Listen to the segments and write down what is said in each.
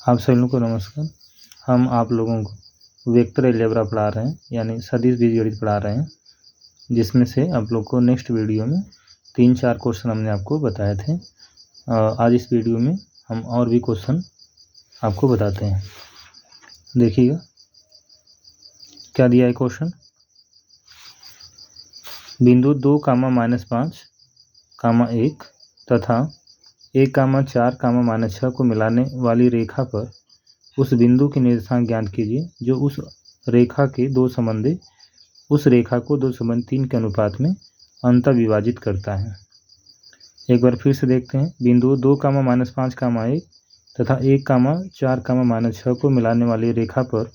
आप सभी लोगों को नमस्कार। हम आप लोगों को वेक्टर अलजेब्रा पढ़ा रहे हैं, यानी सदिश बीजगणित पढ़ा रहे हैं, जिसमें से आप लोग को नेक्स्ट वीडियो में 3-4 क्वेश्चन हमने आपको बताए थे। आज इस वीडियो में हम और भी क्वेश्चन आपको बताते हैं। देखिएगा क्या दिया है क्वेश्चन। बिंदु 2, -5, 1 तथा 1, 4, -6 को मिलाने वाली रेखा पर उस बिंदु के निर्देशांक ज्ञात कीजिए जो उस रेखा को दो संबंधी 3 के अनुपात में अंतः विभाजित करता है। एक बार फिर से देखते हैं। बिंदु 2, -5, 1 तथा 1, 4, -6 को मिलाने वाली रेखा पर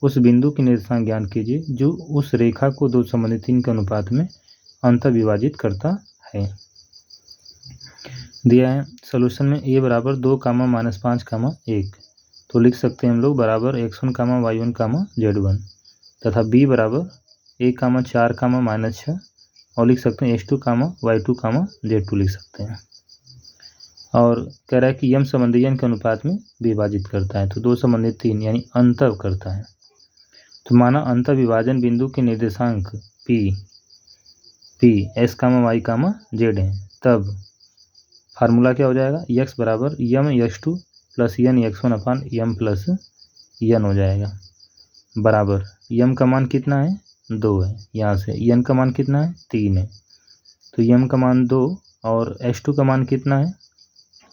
उस बिंदु के निर्देशांक ज्ञात कीजिए जो उस रेखा को दो संबंधी 3 के अनुपात में अंतः विभाजित करता है। दिया है सॉल्यूशन में a बराबर 2, -5, 1 तो लिख सकते हैं हम लोग बराबर x1, y1, z1 तथा b बराबर 1, 4, -6 और लिख सकते हैं x2, y2, z2 लिख सकते हैं। और कह रहा है कि यम संबंधी n के अनुपात में विभाजित करता है, तो 2 संबंधी 3 यानी अंतः करता है। तो माना अंतः विभाजन बिंदु के निर्देशांक p s, y, z है, तब फार्मूला क्या हो जाएगा, x बराबर यम x2 प्लस n x1 अपान यम प्लस n हो जाएगा, बराबर यम का मान कितना है 2 है, यहाँ से n का मान कितना है 3 है, तो यम का मान 2 और x2 का मान कितना है,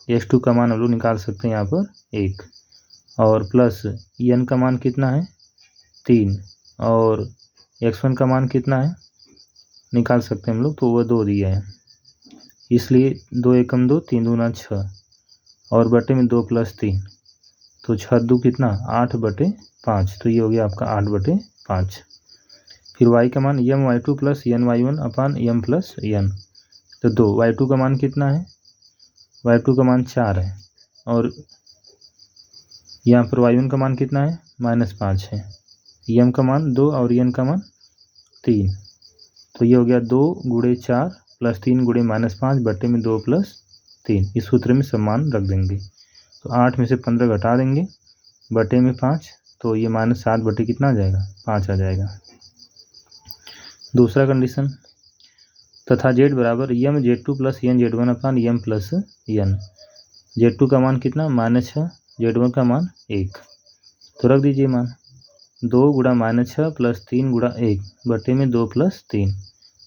x2 का मान हम लोग निकाल सकते हैं यहाँ पर 1 और प्लस n का मान कितना है 3 और x1 का मान कितना है निकाल सकते हैं हम लोग, तो वह 2 दिया है, इसलिए 2 एकम 2, 3 दूना 6 और बटे में 2 प्लस 3 तो 6 2 कितना 8/5, तो ये हो गया आपका 8/5। फिर y का मान यम y2 प्लस n y1 अपान यम प्लस n, तो 2 y2 का मान कितना है, y2 का मान 4 है और यहाँ पर y1 का मान कितना है -5 है, यम का मान 2 और n का मान 3, तो ये हो गया 2 × 4 प्लस 3 × -5 बटे में 2 प्लस 3, इस सूत्र में समान रख देंगे, तो 8 में से 15 घटा देंगे बटे में 5, तो ये -7 बटे कितना आ जाएगा 5 आ जाएगा। दूसरा कंडीशन, तथा z बराबर यम z2 प्लस n z1 अपान यम प्लस n, z2 का मान कितना -6, z1 का मान 1, तो रख दीजिए मान 2 × -6 प्लस 3 × 1 बटे में 2 प्लस 3,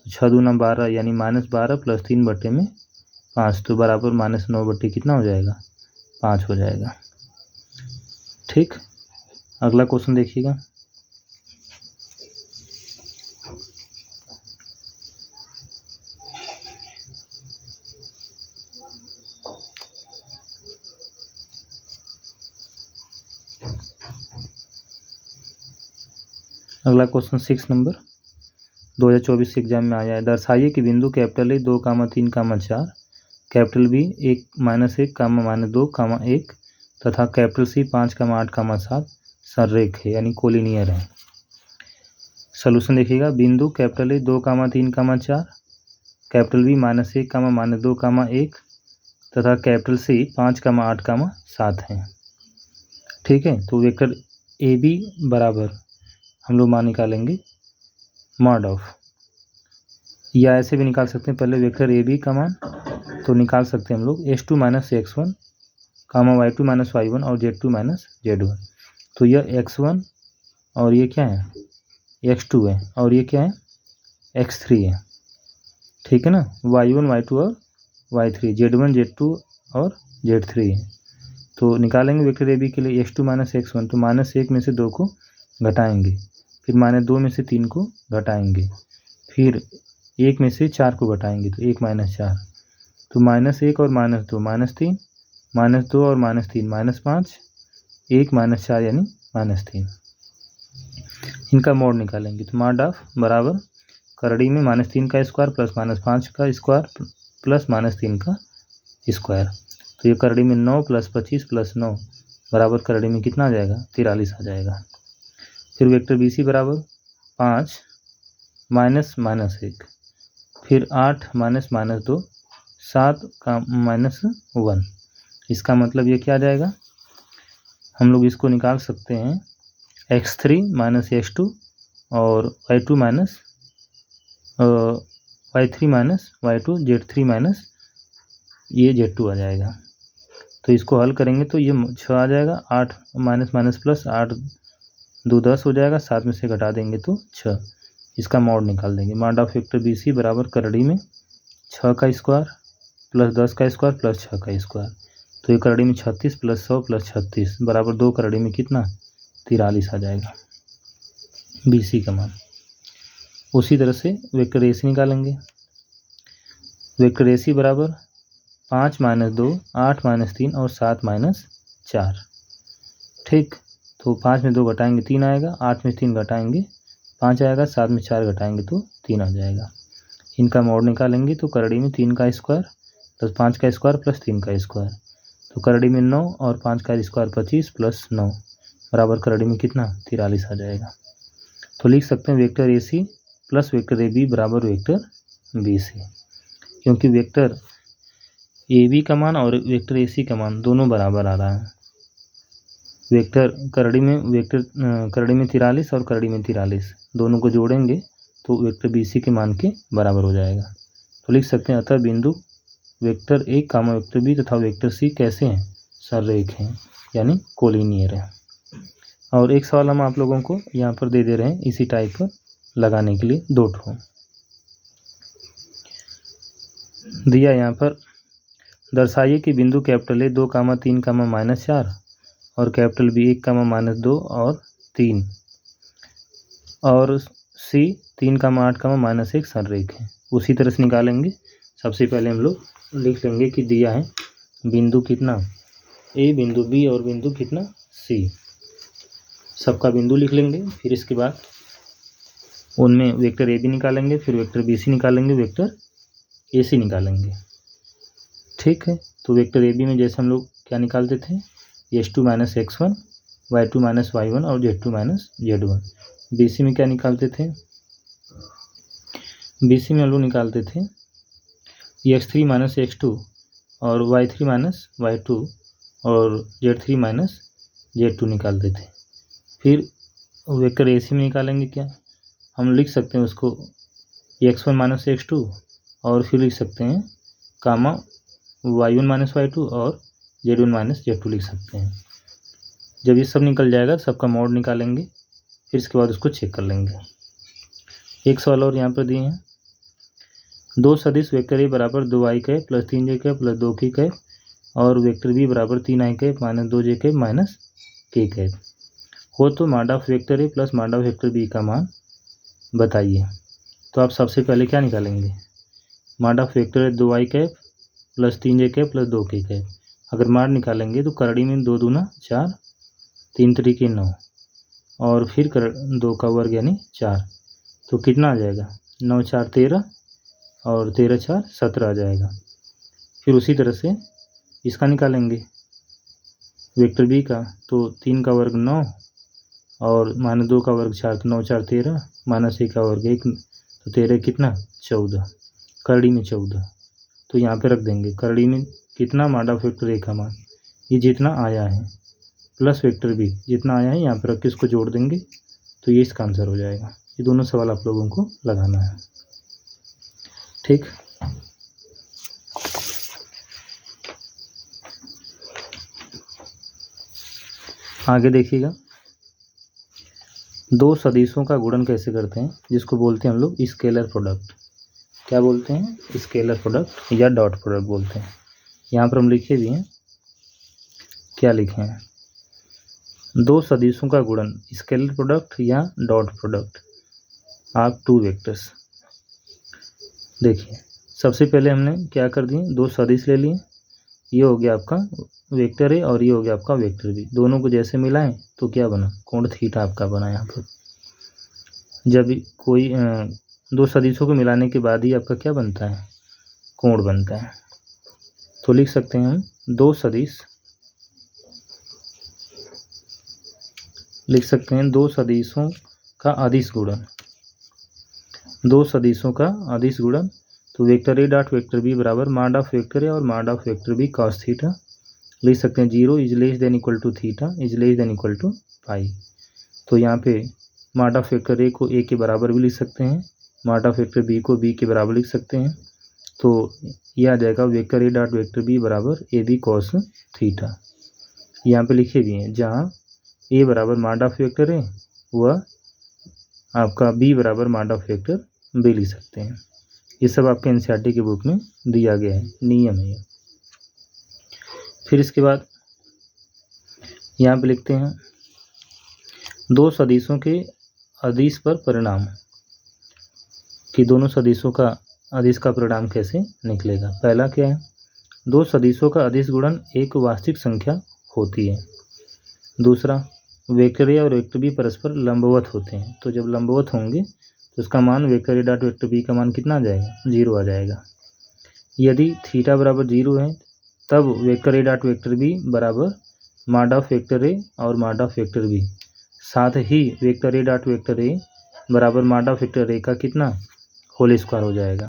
तो 6 दूना 12 यानी -12 प्लस 3 बटे में 5, तो बराबर -9 बटे कितना हो जाएगा 5 हो जाएगा। ठीक, अगला क्वेश्चन देखिएगा। अगला क्वेश्चन 6 नंबर 2024 के एग्जाम में आया है। दर्शाइए कि बिंदु कैपिटल A 2, 3, 4, कैपिटल B 1, -1, -2, 1 तथा कैपिटल C 5, 8, 7 संरेख है यानी कोलिनियर है। सॉल्यूशन देखिएगा। बिंदु कैपिटल A 2, 3, 4, कैपिटल B -1, -2, 1 तथा कैपिटल C 5, 8, 7 है। ठीक है, तो वेक्टर AB बराबर हम लोग मान निकालेंगे मॉड ऑफ, या ऐसे भी निकाल सकते हैं, पहले वेक्टर AB का मान तो निकाल सकते हैं हम लोग x2 - x1, y2 - y1 और z2 - z1, तो यह x1 और ये क्या है x2 है और ये क्या है x3 है। ठीक है ना, y1 y2 और y3, z1 z2 और z3 है। तो निकालेंगे वेक्टर AB के लिए x2 - x1, तो -1 में से 2 को घटाएंगे, फिर -2 में से 3 को घटाएंगे, फिर 1 में से 4 को घटाएंगे, तो 1 - 4, तो -1 और -2 -3, -2 और -3 -5, 1 - 4 यानी -3। इनका मोड निकालेंगे, तो मॉड ऑफ बराबर करड़ी में -3 का स्क्वायर प्लस -5 का स्क्वायर प्लस -3 का स्क्वायर, तो ये करड़ी में 9 + 25 + 9 बराबर करड़ी में कितना आ जाएगा 43 आ जाएगा। फिर वेक्टर BC बराबर 5 -1, फिर 8 -2 7 का -1, इसका मतलब ये क्या आ जाएगा हम लोग इसको निकाल सकते हैं x3 माइनस x2 और y2 minus y3 minus y2 z3 minus ये z2 आ जाएगा। तो इसको हल करेंगे तो ये 6 आ जाएगा, 8 माइनस माइनस प्लस 8 2 10 हो जाएगा, 7 में से घटा देंगे तो 6। इसका मॉड निकाल देंगे। Mod of vector B C बराबर करड़ी में 6 का स्क्वायर प्लस 10 का स्क्वायर प्लस 6 का स्क्वायर। तो ये करड़ी में 36 प्लस 100 प्लस 36 बराबर 2 करड़ी में कितना 43 आ जाएगा बी सी का मान। उसी तरह से वेक्टर ए सी निकालेंगे। वेक्टर ए सी बराबर 5 माइनस 2 8 माइनस 3 और 7 माइनस 4। ठीक, तो 5 में 2 घटाएंगे 3 आएगा, 8 में 3 घटाएंगे 5 आएगा, 7 में 4 घटाएंगे तो 3 आ जाएगा। इनका मोड निकालेंगे तो करड़ी में 3 का स्क्वायर प्लस 5 का स्क्वायर प्लस 3 का स्क्वायर। तो करड़ी में 9 और 5 का स्क्वायर 25 प्लस 9 बराबर करड़ी में कितना 43 आ जाएगा। तो लिख सकते हैं vector A C plus vector A B बराबर वेक्टर बी सी, क्योंकि वेक्टर ए बी का मान और वेक्टर ए सी का मान दोनों बराबर आ रहा है। वेक्टर करड़ी में 43 और करड़ी में 43 दोनों को जोड़ेंगे तो वेक्टर बी सी के मान के बराबर हो जाएगा। तो लिख सकते हैं अतः बिंदु vector A comma vector B तथा वेक्टर सी कैसे हैं, सररेख हैं, यानी कोलिनियर है। और एक सवाल हम आप लोगों को यहाँ पर दे रहे हैं इसी टाइप पर लगाने के लिए 2 ठो दिया। यहाँ पर दर्शाइए कि बिंदु capital A 2 comma 3 comma minus 4 और कैपिटल बी 1 कामा माइनस 2 और 3 और सी 3 कामा 8 कामा माइनस 1 सररेख है। उसी तरह से निकालेंगे। सबसे पहले हम लोग लिख लेंगे कि दिया है बिंदु कितना ए, बिंदु बी और बिंदु कितना सी। सबका बिंदु लिख लेंगे। फिर इसके बाद उनमें वेक्टर ए बी निकालेंगे, फिर वेक्टर बी सी निकालेंगे, वेक्टर ए सी निकालेंगे। ठीक है, तो वेक्टर ए बी में जैसे हम लोग क्या निकालते थे x2 minus x1 y2 minus y1 और z2 minus z1। B C में क्या निकालते थे, बी सी में हम लोग निकालते थे x3 माइनस x2 और y3 माइनस y2 और z3 माइनस z2 निकालते थे। फिर वेक्टर ए सी में निकालेंगे क्या, हम लिख सकते हैं उसको x1 माइनस x2 और फिर लिख सकते हैं कामा y1 माइनस y2 और z1 माइनस z2 लिख सकते हैं। जब ये सब निकल जाएगा सबका मोड निकालेंगे, फिर इसके बाद उसको चेक कर लेंगे। एक सवाल और यहाँ पर दिए हैं, 2 सदिश वेक्टर ए बराबर 2i cap plus 3j cap plus 2k cap और वेक्टर बी बराबर 3i cap minus 2j cap minus k cap हो तो mod of vector A plus mod of vector B का मान बताइए। तो आप सबसे पहले क्या निकालेंगे, mod of vector A 2i cap plus 3j cap plus 2k cap. अगर मॉड निकालेंगे तो करड़ी में 2 दूना 4 3 तरीके 9 और फिर 2 का वर्ग यानी 4, तो कितना आ जाएगा 9 4 13 और 13 4 17 आ जाएगा। फिर उसी तरह से इसका निकालेंगे वेक्टर बी का, तो 3 का वर्ग 9 और माइनस 2 का वर्ग 4, तो 9 4 13 माइनस 1 का वर्ग 1, तो 13 कितना 14, करड़ी में 14। तो यहाँ पे रख देंगे करड़ी में कितना मॉड ऑफ वेक्टर ए का मान ये जितना आया है प्लस वेक्टर बी जितना आया है यहाँ पे रख के इसको जोड़ देंगे तो ये इसका आंसर हो जाएगा। ये दोनों सवाल आप लोगों को लगाना है। ठीक, आगे देखिएगा, 2 सदिशों का गुणन कैसे करते हैं, जिसको बोलते हैं हम लोग स्केलर प्रोडक्ट। क्या बोलते हैं, स्केलर प्रोडक्ट या डॉट प्रोडक्ट बोलते हैं। यहाँ पर हम लिखे भी हैं, क्या लिखे हैं, 2 सदिशों का गुणन स्केलर प्रोडक्ट या डॉट प्रोडक्ट ऑफ 2 वेक्टर्स। देखिए सबसे पहले हमने क्या कर दिए, 2 सदिश ले लिए, ये हो गया आपका वेक्टर ए और ये हो गया आपका वेक्टर बी। दोनों को जैसे मिलाएं तो क्या बना, कोण थीटा आपका बना। यहाँ पर जब कोई 2 सदिशों को मिलाने के बाद ही आपका क्या बनता है, कोण बनता है। तो लिख सकते हैं हम 2 सदिश, लिख सकते हैं 2 सदिशों का अदिश गुणन, 2 सदिशों का अदिश गुणन। तो vector A dot vector B बराबर मॉड ऑफ वेक्टर ए और mod of vector B cos theta लिख सकते हैं 0 is less than equal to theta is less than equal to pi. तो यहाँ पे मॉड ऑफ वेक्टर ए को ए के बराबर भी लिख सकते हैं, मॉड ऑफ वेक्टर बी को बी के बराबर लिख सकते हैं। तो यह आ जाएगा vector A dot vector B बराबर ए बी कॉस थीटा। यहाँ पे लिखे भी हैं, जहाँ ए बराबर मॉड ऑफ वेक्टर ए व आपका बी बराबर मॉड ऑफ वेक्टर बी लिख सकते हैं। ये सब आपके एनसीईआरटी की बुक में दिया गया है, नियम है। फिर इसके बाद यहाँ पे लिखते हैं दो सदिशों के अदिश पर परिणाम, कि दोनों सदिशों का अदिश का परिणाम कैसे निकलेगा। पहला क्या है, दो सदिशों का अदिश गुणन एक वास्तविक संख्या होती है। दूसरा, वेक्टर ए और वेक्टर बी परस्पर लंबवत होते हैं। तो जब लंबवत होंगे तो उसका मान vector A dot vector B का मान कितना आ जाएगा, 0 आ जाएगा। यदि थीटा बराबर 0 है तब vector A dot vector B बराबर मॉड ऑफ वेक्टर ए और मॉड ऑफ वेक्टर बी, साथ ही vector A dot vector A बराबर मॉड ऑफ वेक्टर ए का कितना होल स्क्वायर हो जाएगा।